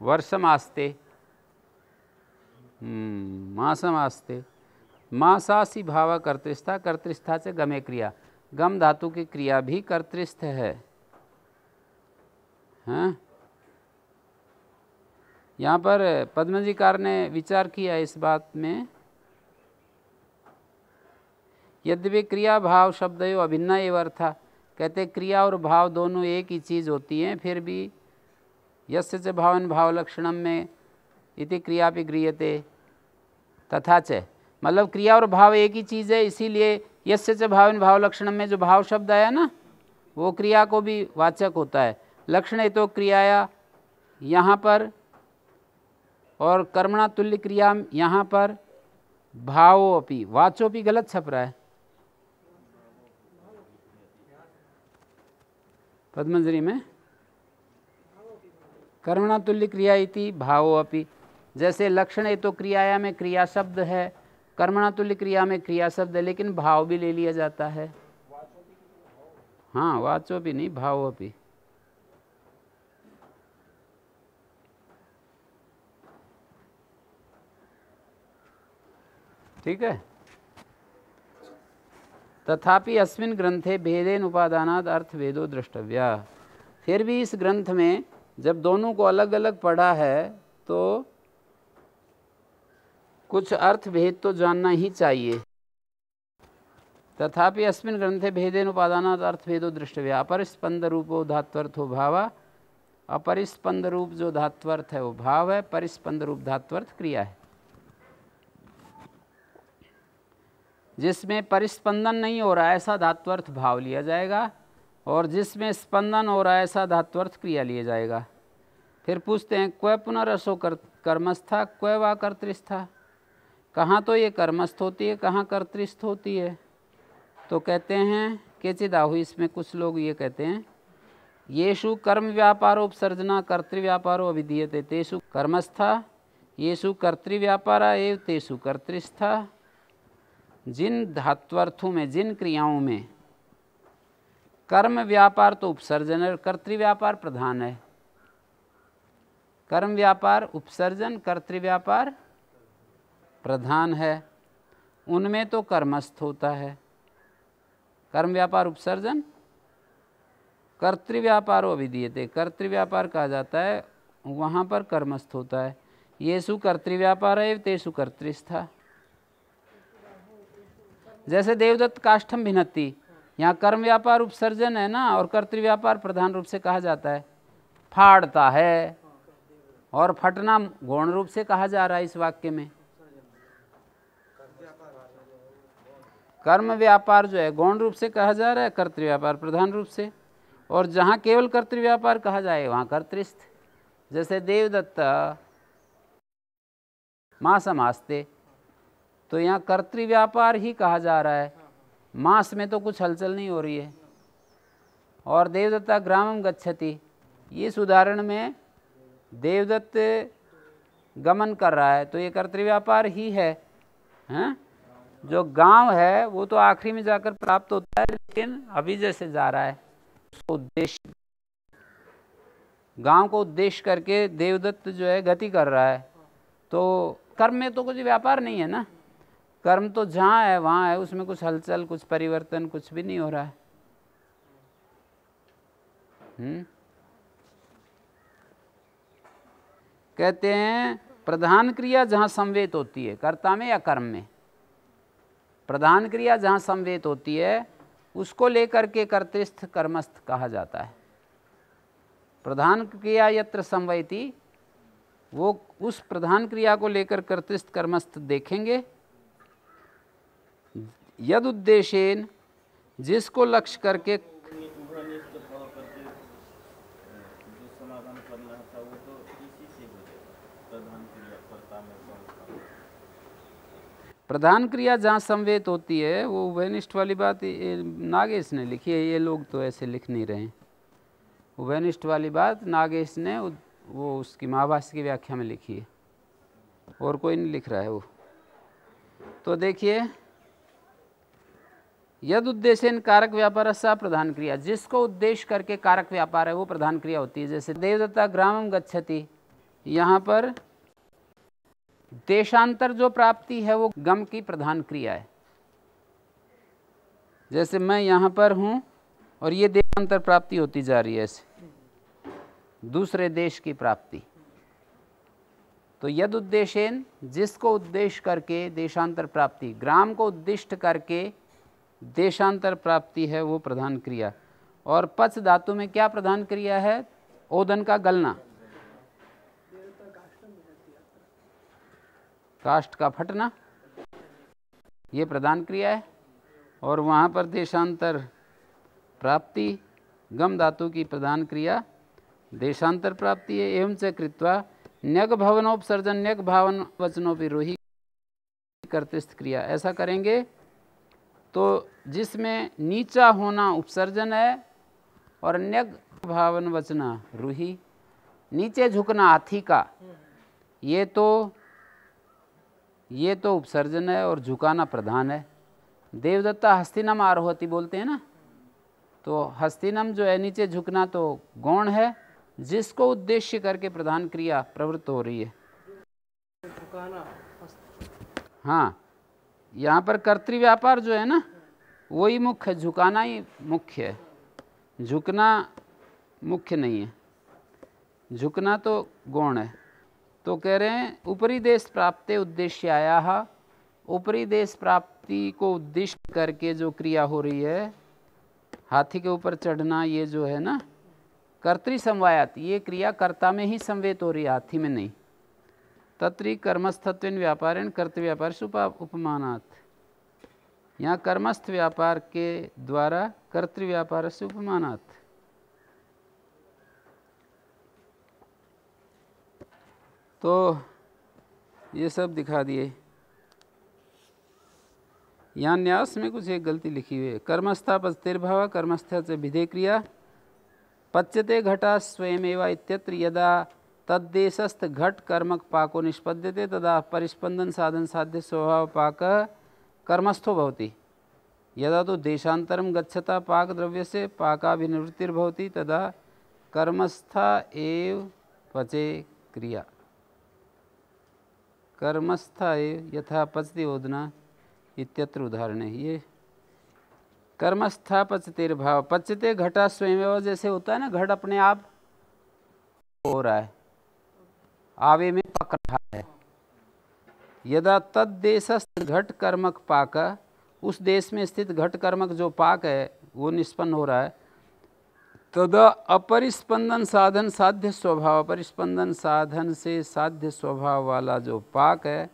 वर्षमास्ते, मासमास्ते, मासासी भाव कर्तृस्था, कर्तृस्था से गमे क्रिया, गम धातु की क्रिया भी कर्तृस्थ है। हाँ, यहाँ पर पद्मजीकार ने विचार किया इस बात में, यद्यपि क्रिया भाव शब्दयो अभिन्ना एव अर्था, कहते क्रिया और भाव दोनों एक ही चीज़ होती हैं, फिर भी यस्य च भावन भाव लक्षणम में इति क्रिया भी गृह्यते तथा च, मतलब क्रिया और भाव एक ही चीज़ है, इसीलिए यस्य च भावन भाव लक्षणम में जो भाव शब्द आया ना वो क्रिया को भी वाचक होता है। लक्षण तो क्रियाया यहाँ पर और कर्मणा तुल्य क्रिया यहाँ पर, भावोपि, वाचोपि गलत छप रहा है पद्मजरी में, कर्मणा तुल्य क्रिया इति भावोपि, जैसे लक्षण है तो क्रियाया में क्रिया शब्द है, कर्मणा तुल्य क्रिया में क्रिया शब्द है, लेकिन भाव भी ले लिया जाता है। हाँ, वाचो भी नहीं, भावोपि। ठीक है। तथापि अस्मिन् ग्रंथे भेदेन उपादानाद अर्थ भेदो द्रष्टव्या, फिर भी इस ग्रंथ में जब दोनों को अलग अलग पढ़ा है तो कुछ अर्थ भेद तो जानना ही चाहिए। तथापि अस्मिन् ग्रंथे भेदेन उपादानाद अर्थ भेदो द्रष्टव्या, अपरिस्पंद रूपो धात्वर्थो भावा, अपरिस्पंद रूप जो धात्वर्थ है वो भाव है, परिस्पंद रूप धात्वर्थ क्रिया है। जिसमें परिस्पंदन नहीं हो रहा है ऐसा धात्वर्थ भाव लिया जाएगा, और जिसमें स्पंदन हो रहा है ऐसा धात्वर्थ क्रिया लिया जाएगा। फिर पूछते हैं क्व पुनरसो कर्मस्था क्व वा कर्तृस्था, कहाँ तो ये कर्मस्थ होती है, कहाँ कर्तृस्थ होती है। तो कहते हैं केचिदाहु, इसमें कुछ लोग ये कहते हैं येषु कर्म व्यापारोपसर्जना कर्तृव्यापारो अभिधीयते तेषु कर्मस्था, येषु कर्तृव्यापारा एव तेषु कर्तृस्था। जिन धात्वर्थों में, जिन क्रियाओं में कर्म व्यापार तो उपसर्जन है, कर्तृव्यापार प्रधान है। कर्म व्यापार उपसर्जन, कर्तृव्यापार प्रधान है, उनमें तो कर्मस्थ होता है। कर्म व्यापार उपसर्जन, कर्तृव्यापारो अभिधीयते, कर्तृव्यापार कहा जाता है, वहाँ पर कर्मस्थ होता है। येषु कर्तृव्यापार एव तेषु कर्तृस्था। जैसे देवदत्त काष्ठम भिन्नति, यहाँ कर्म व्यापार उपसर्जन है ना, और कर्तृव्यापार प्रधान रूप से कहा जाता है। फाड़ता है, और फटना गौण रूप से कहा जा रहा है इस वाक्य में। कर्म व्यापार जो है गौण रूप से कहा जा रहा है, कर्तृव्यापार प्रधान रूप से, और जहाँ केवल कर्तृव्यापार कहा जाए वहाँ कर्तृस्थ। जैसे देवदत्त मासमास्ते, तो यहाँ कर्तृव्यापार ही कहा जा रहा है, मास में तो कुछ हलचल नहीं हो रही है। और देवदत्ता ग्रामम गच्छति, इस उदाहरण में देवदत्त गमन कर रहा है, तो ये कर्तृव्यापार ही है। हैं? जो गांव है वो तो आखिरी में जाकर प्राप्त होता है, लेकिन अभी जैसे जा रहा है उसको उद्देश्य, गांव को उद्देश्य करके देवदत्त जो है गति कर रहा है। तो कर्म में तो कुछ व्यापार नहीं है ना, कर्म तो जहाँ है वहाँ है, उसमें कुछ हलचल, कुछ परिवर्तन, कुछ भी नहीं हो रहा है। कहते हैं प्रधान क्रिया जहाँ संवेत होती है, कर्ता में या कर्म में, प्रधान क्रिया जहाँ संवेत होती है उसको लेकर के कर्तृस्थ कर्मस्थ कहा जाता है। प्रधान क्रिया यत्र संवयति, वो उस प्रधान क्रिया को लेकर कर्तृस्थ कर्मस्थ देखेंगे। यद उद्देश्येन, जिसको लक्ष्य करके, प्रधान क्रिया जहाँ संवेत होती है, वो उभयनिष्ठ वाली बात नागेश ने लिखी है, ये लोग तो ऐसे लिख नहीं रहे हैं। उभयनिष्ठ वाली बात नागेश ने वो उसकी महाभाष्य की व्याख्या में लिखी है, और कोई नहीं लिख रहा है वो। तो देखिए, यद उद्देश्यन कारक व्यापार सा प्रधान क्रिया, जिसको उद्देश्य करके कारक व्यापार है वो प्रधान क्रिया होती है। जैसे देवदत्ता ग्रामम गच्छति, यहाँ पर देशांतर जो प्राप्ति है वो गम की प्रधान क्रिया है। जैसे मैं यहाँ पर हूँ और ये देशांतर प्राप्ति होती जा रही है, ऐसे दूसरे देश की प्राप्ति। तो यद उद्देश्येन, जिसको उद्देश्य करके देशांतर प्राप्ति, ग्राम को उद्दिष्ट करके देशांतर प्राप्ति है वो प्रधान क्रिया। और पच धातु में क्या प्रधान क्रिया है? ओदन का गलना, काष्ठ का फटना, ये प्रधान क्रिया है। और वहाँ पर देशांतर प्राप्ति गम धातु की प्रधान क्रिया देशांतर प्राप्ति है। एवं च कृत्वा न्यग भवनोपसर्जन न्यग भावन वचनोपिरोही कर्तृस्थ क्रिया। ऐसा करेंगे तो जिसमें नीचा होना उपसर्जन है और न्यग भावन वचना रूही, नीचे झुकना हाथी का, ये तो उपसर्जन है और झुकाना प्रधान है। देवदत्ता हस्तिनम आरोहति बोलते हैं ना, तो हस्तिनम जो है नीचे झुकना तो गौण है, जिसको उद्देश्य करके प्रधान क्रिया प्रवृत्त हो रही है। हाँ, यहाँ पर कर्तृव्यापार जो है ना वही मुख्य है, झुकाना ही मुख्य है, झुकना मुख्य नहीं है, झुकना तो गौण है। तो कह रहे हैं ऊपरी देश प्राप्ते उद्देश्य आया, ऊपरी देश प्राप्ति को उद्देश्य करके जो क्रिया हो रही है, हाथी के ऊपर चढ़ना, ये जो है ना कर्तृ समवायात, ये क्रिया कर्ता में ही संवेत हो रही है, हाथी में नहीं। तत्री कर्मस्थत्वेन व्यापारेण कर्तृ व्यापार उपमानात्, यहाँ कर्मस्थ व्यापार के द्वारा कर्तृ व्यापार से उपमानात्। तो ये सब दिखा दिए। यहाँ न्यास में कुछ एक गलती लिखी हुई है। कर्मस्था पचतिर्भाव कर्मस्था च विधेय क्रिया पच्यते घटा स्वयमेव इत्यत्र यदा तद्देशस्थ घट कर्मक पाको निष्पद्यते तदा परिस्पंदन साधन साध्य स्वभाव पाक कर्मस्थो भवति। यदा तो देशांतरम गच्छता पाक द्रव्य से पाकाभिनिवृत्तिर्भवति तदा कर्मस्था एव पचे क्रिया। कर्मस्था एव यथा पचति ओदना इत्यत्र उदाहरण है। ये कर्मस्था पचतेर्भाव, पचते घटा स्वयं, जैसे होता है ना घट अपने आप हो रहा है, आवे में पक रहा है। यदा तद्देशस्थ घट कर्मक पाक, उस देश में स्थित घट कर्मक जो पाक है वो निष्पन्न हो रहा है। तदा अपरिस्पंदन साधन साध्य स्वभाव, परिस्पंदन साधन से साध्य स्वभाव वाला जो पाक है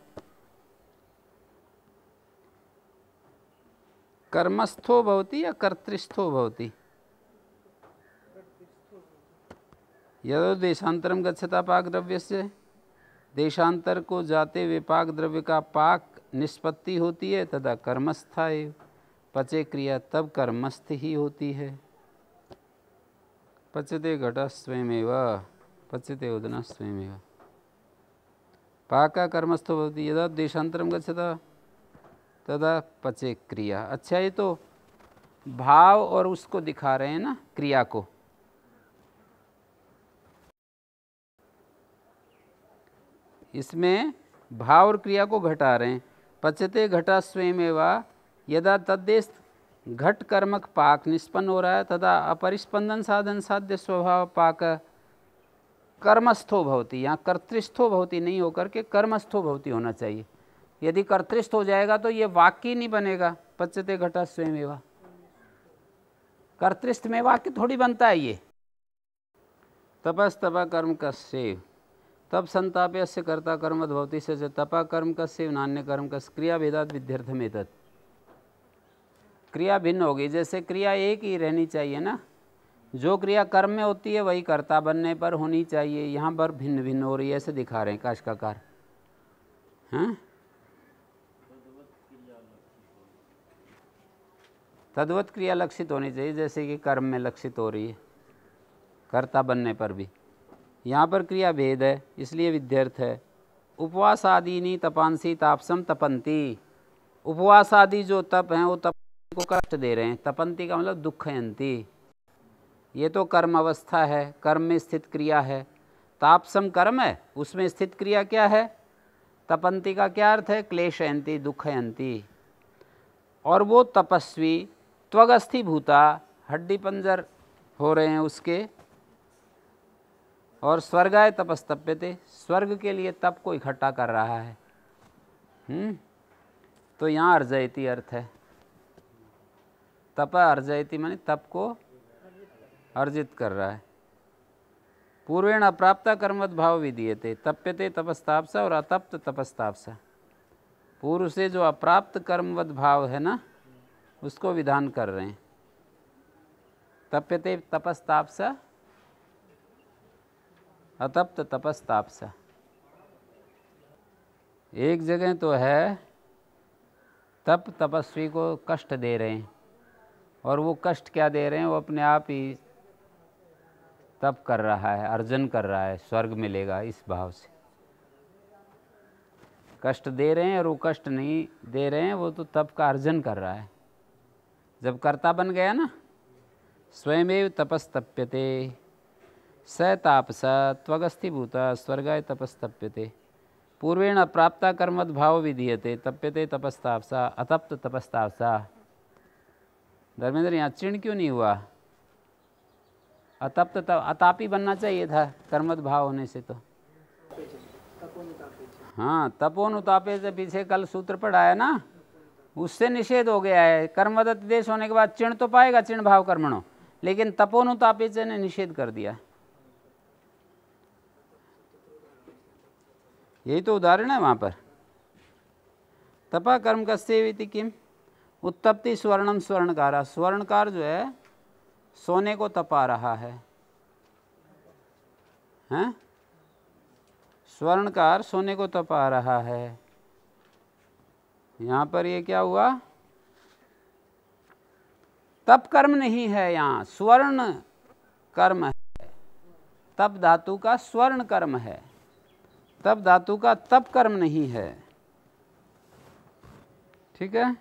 कर्मस्थो भवति या कर्तृस्थो भवति। यदि देशांतरम गच्छता पाक द्रव्य से, देशांतर को जाते हुए पाक द्रव्य का पाक निष्पत्ति होती है, तदा कर्मस्था एव पचे क्रिया, तब कर्मस्थ ही होती है। पचते घटा स्वयमेव पचते उदना स्वयमेव पाका कर्मस्थो भवति। यदा देशांतरम गच्छता तदा पचे क्रिया। अच्छा, ये तो भाव और उसको दिखा रहे हैं ना, क्रिया को। इसमें भाव और क्रिया को घटा रहे हैं। पचते घटा स्वयमेवा यदा तद्देश घट कर्मक पाक निष्पन्न हो रहा है तदा अपरिस्पंदन साधन साध्य स्वभाव पाक कर्मस्थो भवति। यहाँ कर्तृस्थो भवति नहीं होकर के कर्मस्थो भवति होना चाहिए। यदि कर्तृस्थ हो जाएगा तो ये वाक्य नहीं बनेगा। पचते घटा स्वयमेवा, कर्तृस्थ में वाक्य थोड़ी बनता है। ये तपस्तपा कर्म कस्यैव, तब संताप्य से कर्ता कर्म भवति से तपा कर्म कस्यैव नान्य कर्म कस्य, क्रिया भेदात विध्यर्थम एतत्। क्रिया भिन्न होगी, जैसे क्रिया एक ही रहनी चाहिए ना, जो क्रिया कर्म में होती है वही कर्ता बनने पर होनी चाहिए। यहाँ पर भिन्न भिन्न हो रही है, ऐसे दिखा रहे हैं काशकाकार। हाँ, तद्वत क्रिया लक्षित होनी चाहिए, जैसे कि कर्म में लक्षित हो रही है कर्ता बनने पर भी। यहाँ पर क्रिया भेद है, इसलिए विध्यर्थ है। उपवास आदि तपांसी तापसम तपंती, उपवास आदि जो तप हैं वो तप को कष्ट दे रहे हैं। तपंती का मतलब दुखयंती, ये तो कर्म अवस्था है, कर्म में स्थित क्रिया है। तापसम कर्म है, उसमें स्थित क्रिया क्या है? तपंती का क्या अर्थ है? क्लेशयंती, दुखयंती। और वो तपस्वी त्वगस्थि भूता, हड्डी पंजर हो रहे हैं उसके, और स्वर्गाय तपस्तप्यते, स्वर्ग के लिए तप को इकट्ठा कर रहा है। तो यहाँ अर्जयती अर्थ है। तप अर्जयती माने तप को अर्जित कर रहा है। पूर्वेण अप्राप्ता कर्मवत भाव विधीयते, तप्यते तपस्तापसा और अतप्त तपस्तापसा। पूर्व से जो अप्राप्त कर्मवत भाव है ना, उसको विधान कर रहे हैं। तप्यते तपस्तापसा, अतप्त तपस्तापसा। एक जगह तो है तप तपस्वी को कष्ट दे रहे हैं, और वो कष्ट क्या दे रहे हैं? वो अपने आप ही तप कर रहा है, अर्जन कर रहा है, स्वर्ग मिलेगा इस भाव से। कष्ट दे रहे हैं और वो कष्ट नहीं दे रहे हैं, वो तो तप का अर्जन कर रहा है। जब कर्ता बन गया ना, स्वयमेव तपस्तप्यते स तापसा त्वगस्थीभूता स्वर्गाय तपस्तप्यते पूर्वेण अप्राप्ता कर्मवत भाव विधीयते तप्यते तपस्तापसा अतप्त तपस्तापसा। धर्मेंद्र, यहाँ चिण क्यों नहीं हुआ? अतप्त अतापी बनना चाहिए था कर्मवत भाव होने से तो। हाँ, तपोनुतापे से पीछे कल सूत्र पढ़ाया ना, उससे निषेध हो गया है। कर्मवत देश होने के बाद चिण तो पाएगा, चिण भाव कर्मणो, लेकिन तपोनुतापे से ने निषेध कर दिया। यही तो उदाहरण है वहाँ पर। तपा कर्म कस्येविति किम उत्तप्ति स्वर्णम स्वर्णकारा। स्वर्णकार जो है सोने को तपा रहा है, हैं? स्वर्णकार सोने को तपा रहा है। यहाँ पर ये क्या हुआ? तप कर्म नहीं है, यहाँ स्वर्ण कर्म है। तप धातु का स्वर्ण कर्म है, तप धातु का तप कर्म नहीं है। ठीक है?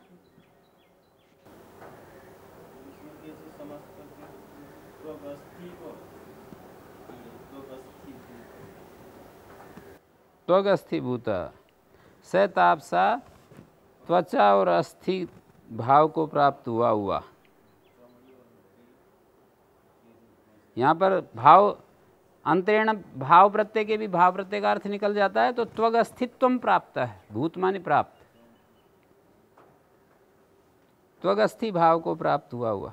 त्वगस्थीभूता स तापसा त्वचा और अस्थि भाव को प्राप्त हुआ। यहाँ पर भाव अंतरेण भाव प्रत्यय के भी भाव प्रत्यय का अर्थ निकल जाता है, तो त्वग अस्थित्वम प्राप्त है, भूत माने प्राप्त, त्वगस्थि भाव को प्राप्त हुआ।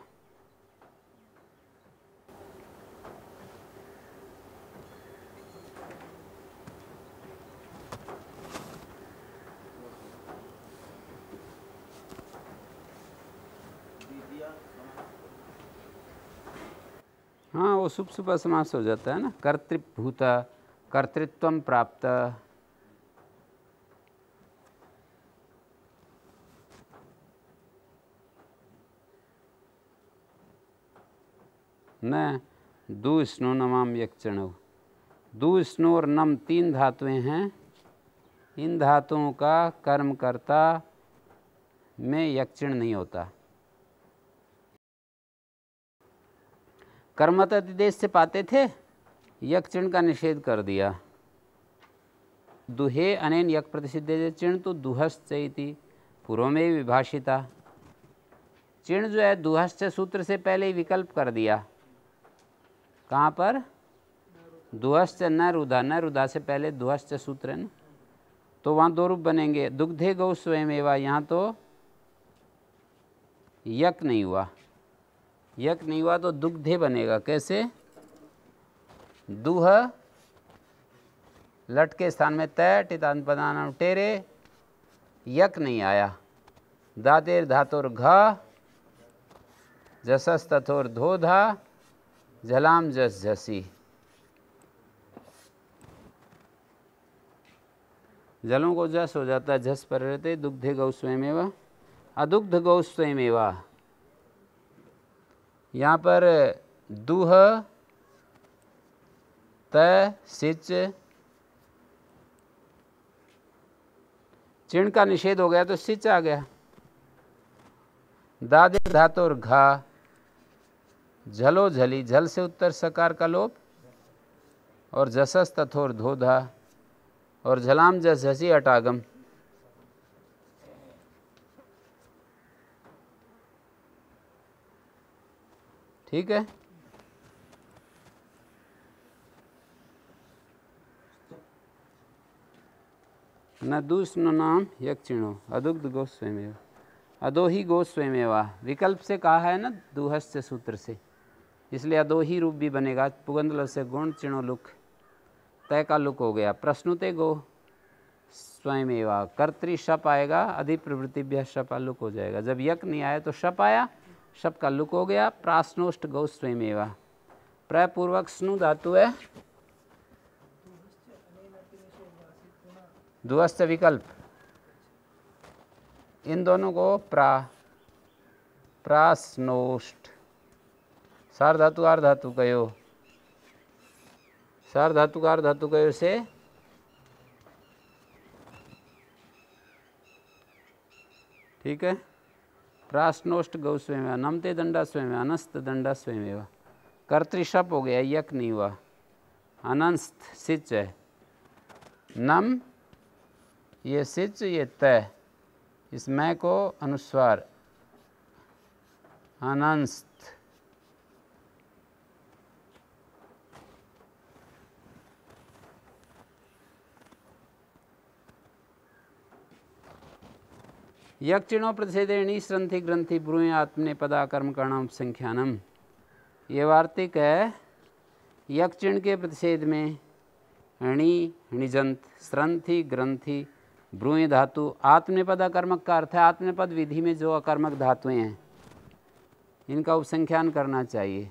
हाँ, वो शुभ शुभ समास हो जाता है ना। कर्तृभूत, कर्तृत्वम प्राप्त। न दु स्नो नमाम यक्षण। दु स्नो और नम तीन धातुएं हैं। इन धातुओं का कर्मकर्ता में यक्षण नहीं होता। कर्मत अतिदेश से पाते थे, यक चिण का निषेध कर दिया। दुहे अनेन यक प्रतिषिद्धे चिण तो दुहश्च इति पूर्व में विभाषिता। चिण जो है दुहश्च सूत्र से पहले ही विकल्प कर दिया। कहाँ पर? दुहश्च न रुधा, न रुधा से पहले दुहश्च सूत्र है ना, तो वहाँ दो रूप बनेंगे। दुग्धे गौ स्वयमेवा, यहाँ तो यक नहीं हुआ। यक नहीं हुआ तो दुग्धे बनेगा। कैसे? दुह लट के स्थान में तय टितान पदान टेरे, यक नहीं आया। दातेर धातुर घ, जसस तथोर धोधा, झलाम जस झसी। जलों को जस हो जाता है, झस पर रहते। दुग्धे गौ स्वयमेवा, अदुग्ध गौ स्वयमेवा। यहाँ पर दुह त सिच चिण का निषेध हो गया तो सिच आ गया। दादे धातु और घा, झलो झली, झल से उत्तर सकार का लोप, और जसस तथोर धोधा और झलाम जस झसी अटागम। ठीक है। न दूष्ण नाम यक्षिणो अदुग्ध गो स्वयमेव अदोही गो स्वयमेवा। विकल्प से कहा है ना दूहस्य सूत्र से, इसलिए अदोही रूप भी बनेगा। पुगंधल से गुण चिणो लुक तय का लुक हो गया। प्रश्नुते गो स्वयमेवा कर्तृ शप आएगा, अधिप्रवृत्तिभ्य शप लुक हो जाएगा। जब यक नहीं आया तो शप आया, शप का लुक हो गया। प्राश्नोष्ट गौ स्वयमेवा प्रयपूर्वक स्नु धातु है, दुअस्त विकल्प, इन दोनों को प्राश्नोष्ट सार धातु आर धातु कयो, सार धातु कार धातु कयो से ठीक है। प्राश्नोष्ट गौ स्वयमेवा नमते दंडा स्वयमेवा अनस्त दंडा स्वयमेवा। कर्तृशप हो गया, यक नहीं हुआ। अनंस्त सिच है, नम ये सिच ये तय, इस मैं को अनुस्वार अनंस्त। यक्षिणो प्रतिषेधेणी श्रंथि ग्रंथि ब्रूय आत्मने पदा कर्म कर्णम संख्यानम। ये वार्तिक है। यक्षिण के प्रतिषेध में णी णिजंत श्रंथि ग्रंथि ब्रूय धातु आत्मनेपद अकर्मक का अर्थ है आत्मनेपद विधि में जो अकर्मक धातुएं हैं इनका उपसंख्यान करना चाहिए।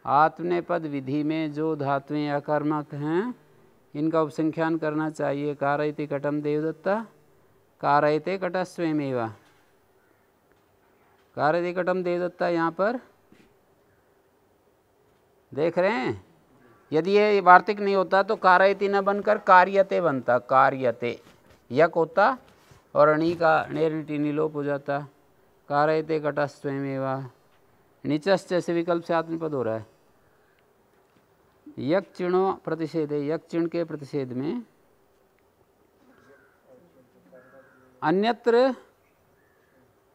आत्मनेपद विधि में जो धातुएं अकर्मक हैं इनका उपसंख्यान करना चाहिए। कारयति कटम देवदत्ता कारयते कट स्वयमेवा। कारयति कटम देवदत्ता यहाँ पर देख रहे हैं। यदि ये वार्तिक नहीं होता तो कारयति न बनकर कार्यते बनता, कार्यते यक होता और अणी का णेरटी निलोप हो जाता। कारयते कट स्वयमेवा। नीचस् जैसे विकल्प से आत्मपद हो रहा है। यक चिणो प्रतिषेध है, यक चिण के प्रतिषेध में अन्यत्र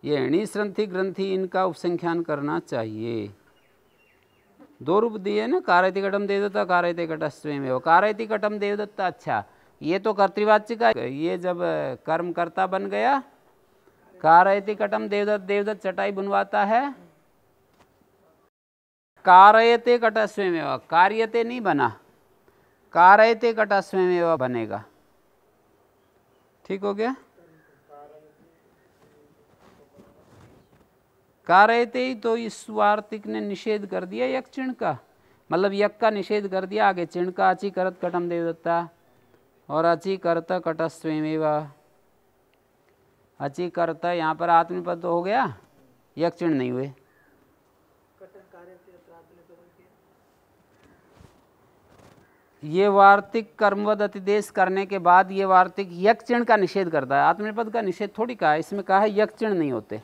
ये णी श्रंथि ग्रंथि इनका उपसंख्यान करना चाहिए। दो रूप दिए ना, कारयति कटम देवदत्ता कारयते कट स्वयमेव। कारयति कटम देवदत्ता, अच्छा ये तो कर्तृवाच्य का, ये जब कर्म कर्ता बन गया कारयति कटम देवदत्त, देवदत्त चटाई बुनवाता है। कारयते कट स्वयमेव, कार्यते नहीं बना, कारयते कट स्वयमेव बनेगा। ठीक हो गया। कारयते ही तो इस वार्तिक ने निषेध कर दिया यक चिण का, मतलब यक का निषेध कर दिया। आगे चिण का अची करत कटम देवदत्ता और अची करता कट स्वयमेवा। अची करता यहाँ पर आत्मपद तो हो गया, यक चिण नहीं हुए। ये वार्तिक कर्मवद अतिदेश करने के बाद ये वार्तिक यक चिण का निषेध करता है। आत्मनिपद का निषेध थोड़ी कहा है, इसमें कहा है यक चिण नहीं होते।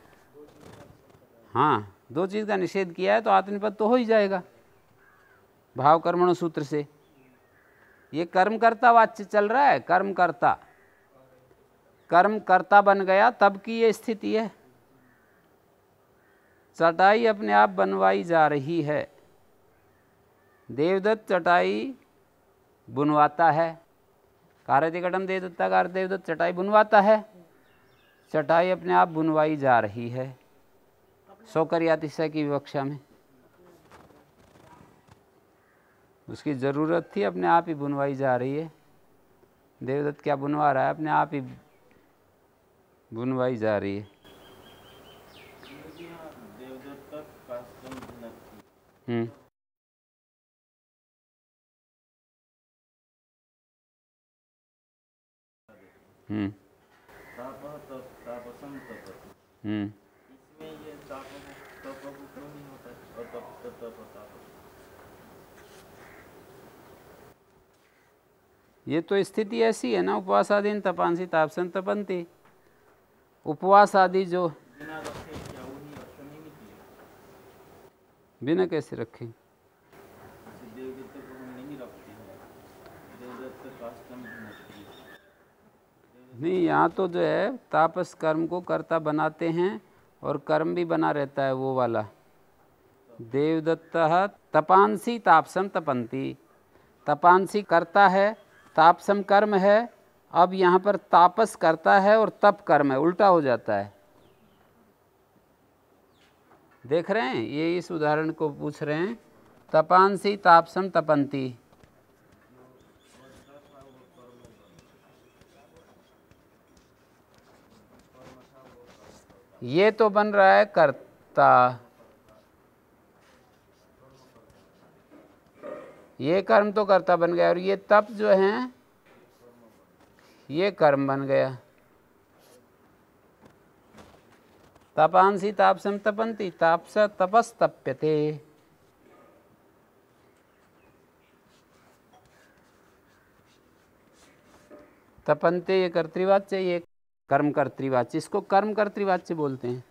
हाँ, दो चीज का निषेध किया है तो आत्मनिपद तो हो ही जाएगा भाव कर्मण सूत्र से। ये कर्मकर्ता वाच्य चल रहा है, कर्मकर्ता, कर्मकर्ता बन गया तब की ये स्थिति है। चटाई अपने आप बनवाई जा रही है। देवदत्त चटाई बुनवाता है। कारयति कटम देवदत्ता कार देवदत्त चटाई बुनवाता है। चटाई अपने आप बुनवाई जा रही है सौकर्यातिशय की विवक्षा में। उसकी ज़रूरत थी, अपने आप ही बुनवाई जा रही है। देवदत्त क्या बुनवा रहा है, अपने आप ही बुनवाई जा रही है। हम्म हम्म हम्म ये तो स्थिति ऐसी है ना, उपवास आदि तपांसी तापसन तपंती। उपवास आदि जो बिना कैसे रखें, नहीं, यहाँ तो जो है तापस कर्म को कर्ता बनाते हैं और कर्म भी बना रहता है वो वाला। देवदत्तः तपांसी तापसम तपंती, तपांसी करता है, तापसम कर्म है। अब यहाँ पर तापस करता है और तप कर्म है, उल्टा हो जाता है। देख रहे हैं, ये इस उदाहरण को पूछ रहे हैं, तपांसी तापसम तपंती। ये तो बन रहा है कर्ता, ये कर्म तो कर्ता बन गया, और ये तप जो है ये कर्म बन गया। तपांसी तापसम तपंती, तापस तपस तप्यते। तपंते ये कर्तृवाच्य, ये कर्म कर्तृवाच्य, इसको कर्म कर्तृवाच्य बोलते हैं।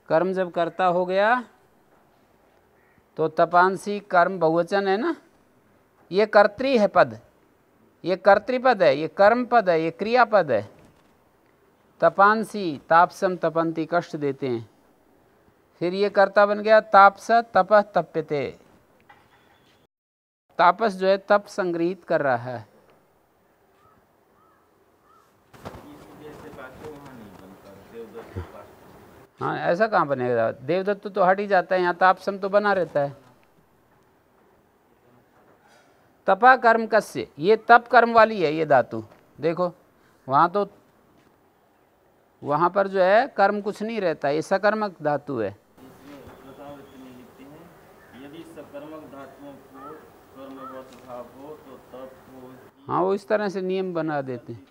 कर्म जब कर्ता हो गया तो तपांसी कर्म बहुवचन है ना, ये कर्तृ है पद, ये कर्तृपद है, ये कर्म पद है, ये क्रियापद है। तपांसी तापसम तपंती कष्ट देते हैं, फिर ये कर्ता बन गया तापस तपह तप्यते। तापस जो है तप संग्रहित कर रहा है। हाँ, ऐसा कहाँ बनेगा, देवदत्त तो हट ही जाता है, यहाँ तापसम तो बना रहता है। तपा कर्म कस्य, ये तप कर्म वाली है ये धातु। देखो वहाँ पर जो है कर्म कुछ नहीं रहता, ये सकर्मक धातु है। यदि सकर्मक धातुओं को कर्मवत भाव हो तो तप को, हाँ, वो इस तरह से नियम बना देते हैं।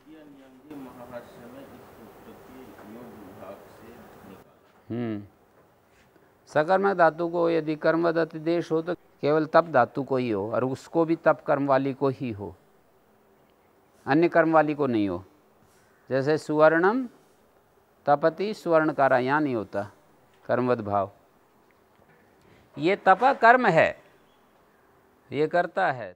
सकर्मक धातु को यदि कर्मवत देश हो तो केवल तप धातु को ही हो, और उसको भी तप कर्म वाली को ही हो, अन्य कर्म वाली को नहीं हो। जैसे सुवर्णम तपति सुवर्णकारा, यहाँ नहीं होता कर्मवत भाव। ये तप कर्म है, ये करता है।